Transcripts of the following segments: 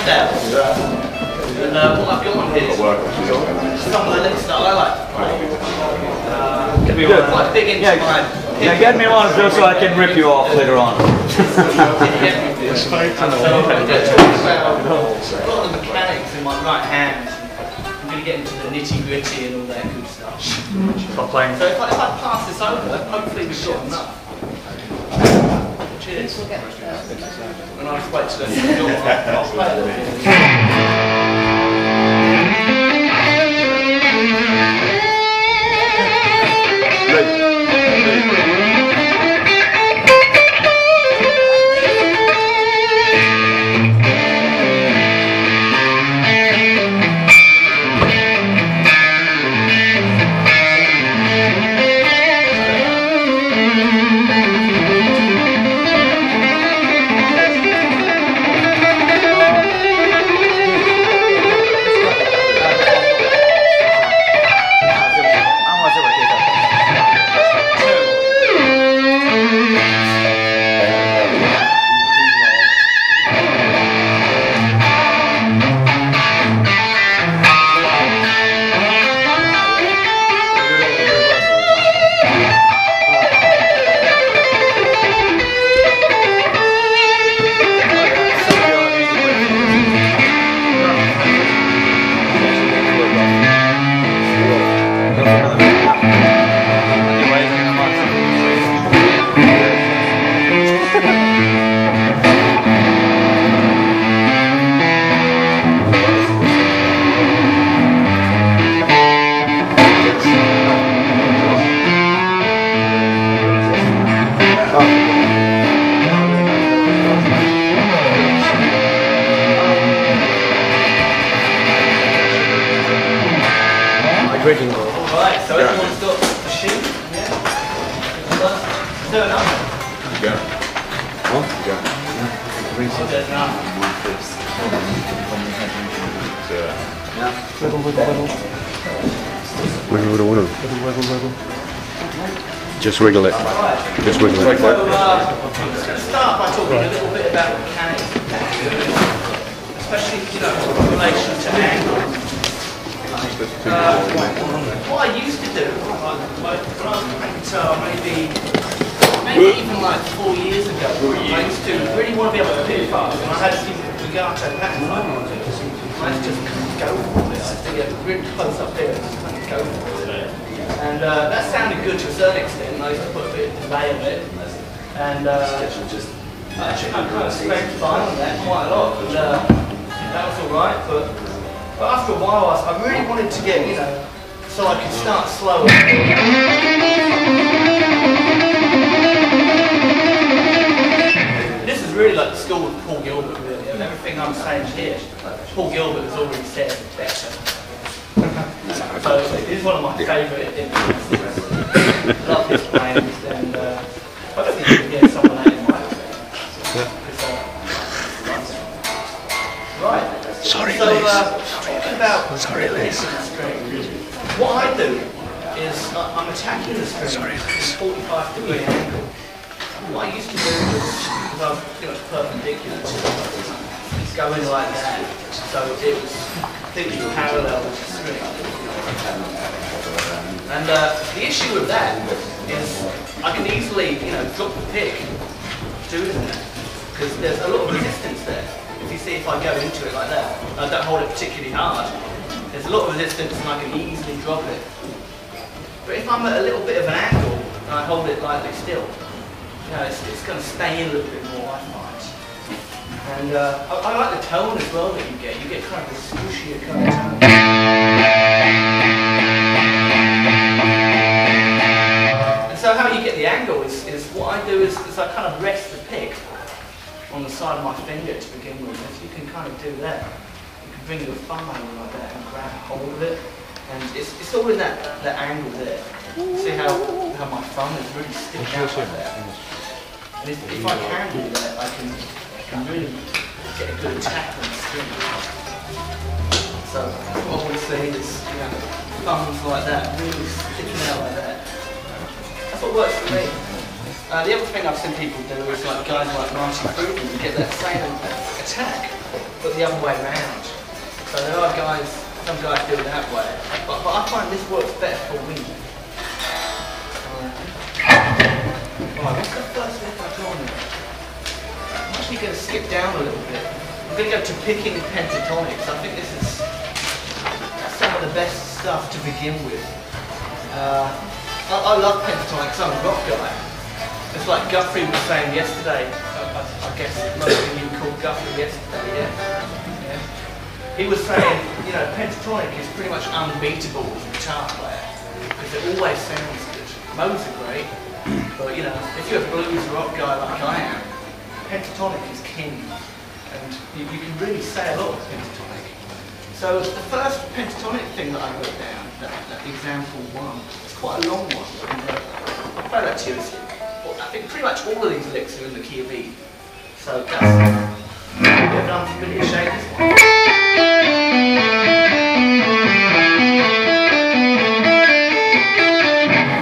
And what I've got on here is some of the licks that I like to play. Quite big into my... Yeah, get me one just so I can rip you off later on. So I'm going to talk about a lot of the mechanics in my right hand. I'm going to get into the nitty gritty and all that good stuff. Stop playing. So if I pass this over, hopefully we've got enough. Cheers. And I'll just wait till I'll play a little bit. Alright, so everyone's got a shoe? Yeah? Turn up. Yeah. Oh? Yeah. Turn up. Wiggle. Just wiggle it. Just wiggle it. So, I'm going to start by talking a little bit about mechanics, especially, in relation to angle. What I used to do, when I was playing guitar, maybe even like 4 years ago, I used to really want to be able to pick fast, and I had some legato patterns I wanted to do. I used to just go for it. I used to get really close up here and just kind of go for it. And that sounded good to a certain extent, and I used to put a bit of delay on it. And I kind of spent time on that quite a lot, and that was alright, but after a while I really wanted to get, so I could start slower. This is really like the school of Paul Gilbert, really, and everything I'm saying here, Paul Gilbert has already said better. So he's one of my favourite influences. Love his playing, and I don't think you can hear someone that in my Right. Sorry, so, Liz. Sorry, Liz. What I do is I'm attacking the string at a 45-degree angle. What I used to do was, because I was perpendicular to it, going like that, so it was completely parallel with the string. And the issue with that is I can easily, drop the pick doing that, because there's a lot of resistance there. If you see, if I go into it like that, I don't hold it particularly hard. There's a lot of resistance and I can easily drop it. But if I'm at a little bit of an angle and I hold it lightly still, it's going to stay in a little bit more, I find. And I like the tone as well that you get. You get kind of a swooshier kind of tone. And so how you get the angle is what I do is I kind of rest the pick on the side of my finger to begin with. You can kind of do that. You can bring your thumb over like that and grab hold of it. And it's all in that angle there. See how my thumb is really sticking out like that. And if I can do that, I can really get a good attack on the string. So what we see is thumbs like that, really sticking out like that. That's what works for me. The other thing I've seen people do is like guys like Martin Fruitman who get that same attack, but the other way around. So there are guys, some guys do it that way, but I find this works better for me. Right, what's the first lick I've drawn here? I'm actually going to skip down a little bit. I'm going to go to picking pentatonics. I think this is some of the best stuff to begin with. I love pentatonics, I'm a rock guy. It's like Guthrie was saying yesterday. I guess most of you called Guthrie yesterday, yeah. He was saying, you know, pentatonic is pretty much unbeatable as a guitar player because it always sounds good. Modes are great, but you know, if you're a blues rock guy like I am, pentatonic is king, and you can really say a lot with pentatonic. So the first pentatonic thing that I wrote down, that example one, it's quite a long one. I'll play that to you. I think pretty much all of these licks are in the key of E. So that's a bit of an unfamiliar shape, this one.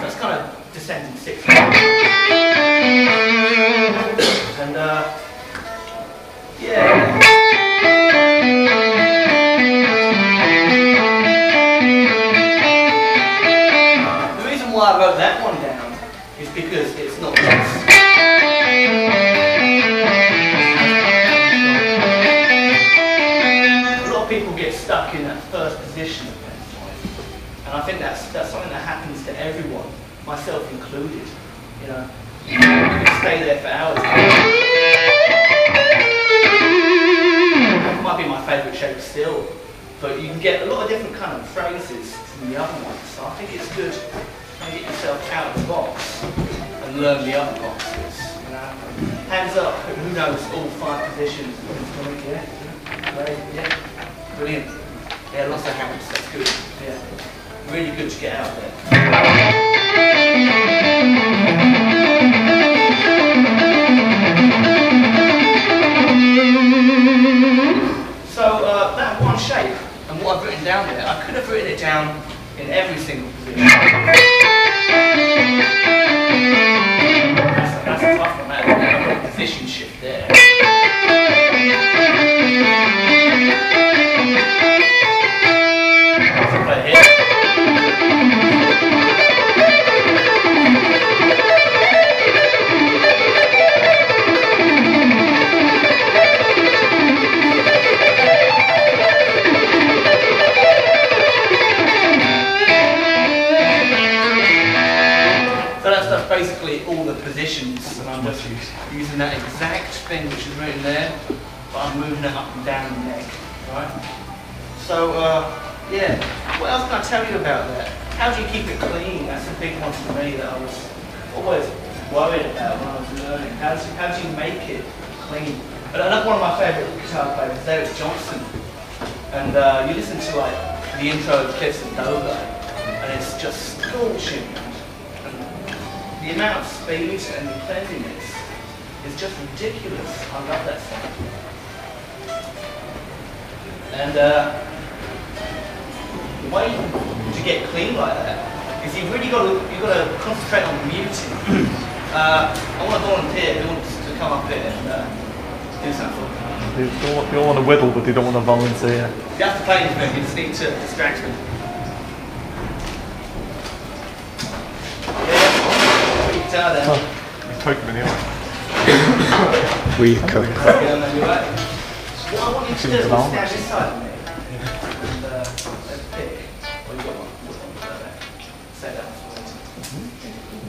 So it's kind of descending sixth. And yeah. The reason why I wrote that one down is because it's not this. A lot of people get stuck in that first position of pentatonic, and I think that's something that happens to everyone, myself included. You know, you can stay there for hours. It might be my favourite shape still, but you can get a lot of different kind of phrases from the other ones. So I think it's good to get yourself out of the box and learn the other boxes. You know, hands up. Who knows all 5 positions? Yeah, great. Yeah, brilliant. Yeah, lots of hands. That's good. Yeah, really good to get out there. So that one shape and what I've written down there, I could have written it down in every single position. That's a tough one, I've got a position shift there. So play here. Basically all the positions, and I'm just using that exact thing which is written there, but I'm moving it up and down the neck, right? So, yeah, what else can I tell you about that? How do you keep it clean? That's a big one for me that I was always worried about when I was learning. How do you make it clean? And another one of my favourite guitar players is Eric Johnson, and you listen to like the intro of Cliffs and Dover, and it's just scorching. The amount of speed and the cleanliness is just ridiculous. I love that sound. And the way to get clean like that is you've got to concentrate on muting. I want to volunteer who wants to come up here and do something. They all want to whittle, but they don't want to volunteer. You have to play anything. You just need to distract me. Oh, you poke them in the eye. We cook. What I want you to do is stand this side of me and let's pick. Well, you've got one. Say that one.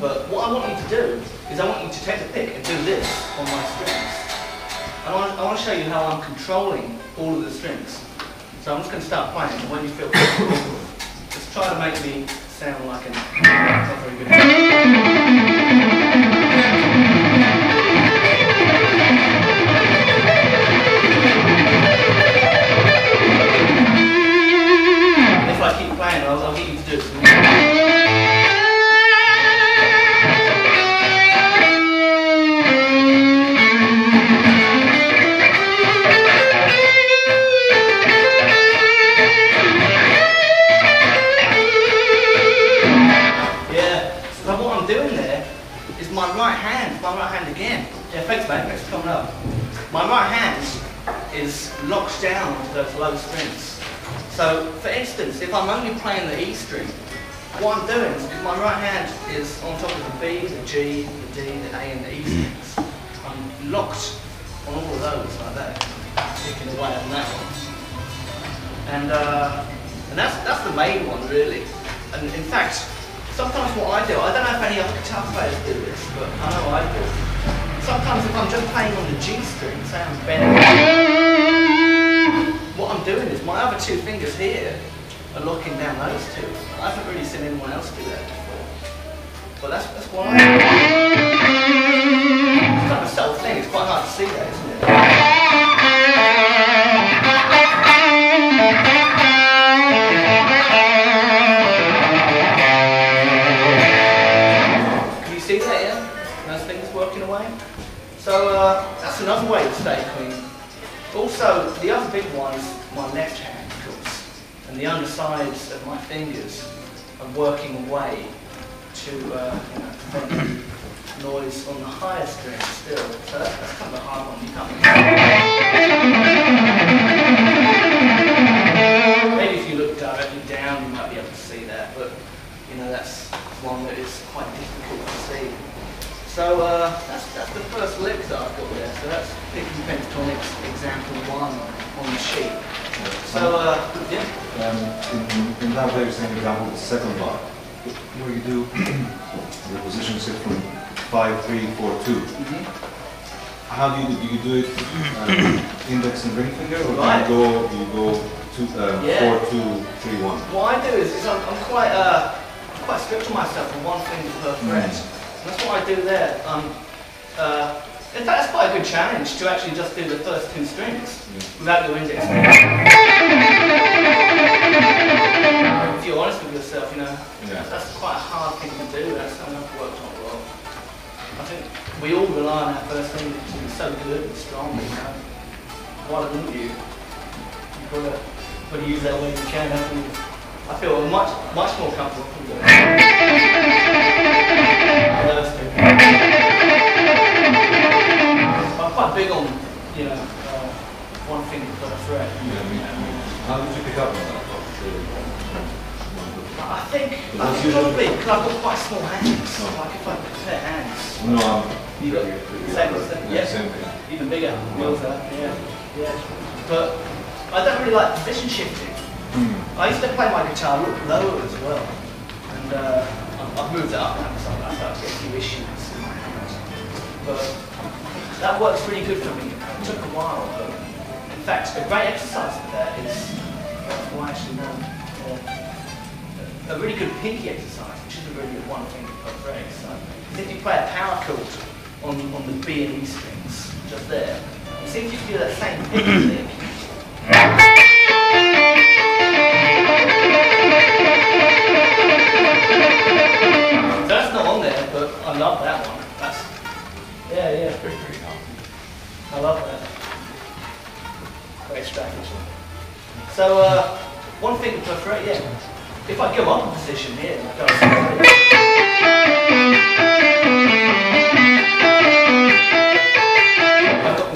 But what I want you to do is I want you to take the pick and do this on my strings. I want to show you how I'm controlling all of the strings. So I'm just going to start playing, and when you feel comfortable, just try to make me sound like an not very good. If I keep playing, I'll get you to do it. thanks mate, thanks for coming up. My right hand is locked down to those low strings. So, for instance, if I'm only playing the E string, what I'm doing is, because my right hand is on top of the B, the G, the D, the A and the E strings, I'm locked on all of those like that, picking away on that one. And that's the main one really. And in fact, sometimes what I do, I don't know if any other guitar players do this, but I know I do. Sometimes if I'm just playing on the G string, say I'm bending, what I'm doing is my other two fingers here are locking down those two. I haven't really seen anyone else do that before. But that's what I do. It's kind of a subtle thing, it's quite hard to see that, isn't it? Can you see that, yeah? Those things working away? So that's another way to stay clean. Also, the other big one is my left hand, of course. And the undersides of my fingers are working away to prevent noise on the higher strings still. So that's kind of a hard one. You can't maybe if you look directly down, you might be able to see that, but you know that's one that is quite difficult to see. So that's the first lick that I've got there. So that's picking pentatonics example 1 on the sheet. So yeah. In that very same example, the second bar, where you do the position set from 5, 3, 4, 2. How do you do it? Index and ring finger, or do you go to 4, 2, 3, 1? What I do is I'm quite strict on myself on one finger per fret. That's what I do there. In fact, that's quite a good challenge to actually just do the first 2 strings without your index finger. If you're honest with yourself, you know, that's quite a hard thing to do. That's something I've worked on a lot. I think we all rely on our first finger to be so good and strong. You know, why wouldn't you? You've got to use that way you can, haven't you? I feel much more comfortable from doing it. I'm quite big on, you know, one finger per fret. How did you pick up on that? I think probably because I've got quite small hands. Like if I compare hands. No, you got the same as them. Yeah, same thing. Even bigger. Yeah. But I don't really like position shifting. I used to play my guitar a little lower as well, and I've moved it up now because I start to get a few issues in my hands. But that works really good for me. It took a while, but in fact, a great exercise for that is a really good pinky exercise, which is a really good one finger per fret exercise. If you play a power chord on the B and E strings, just there, see if you do that same pinky thing. That's not on there, but I love that one. That's pretty hard. I love that. Great strategy. So one finger per fret, yeah. If I go up a position here, I go I've got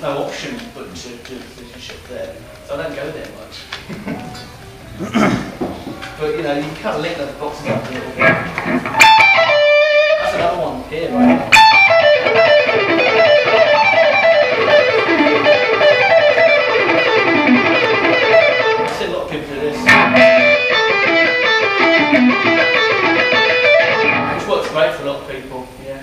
no option but to do the position shift there, so I don't go there much. But you know, you can kind of link those boxes up a little bit. That's another one here, right? I've seen a lot of people do this. Which works great for a lot of people, yeah.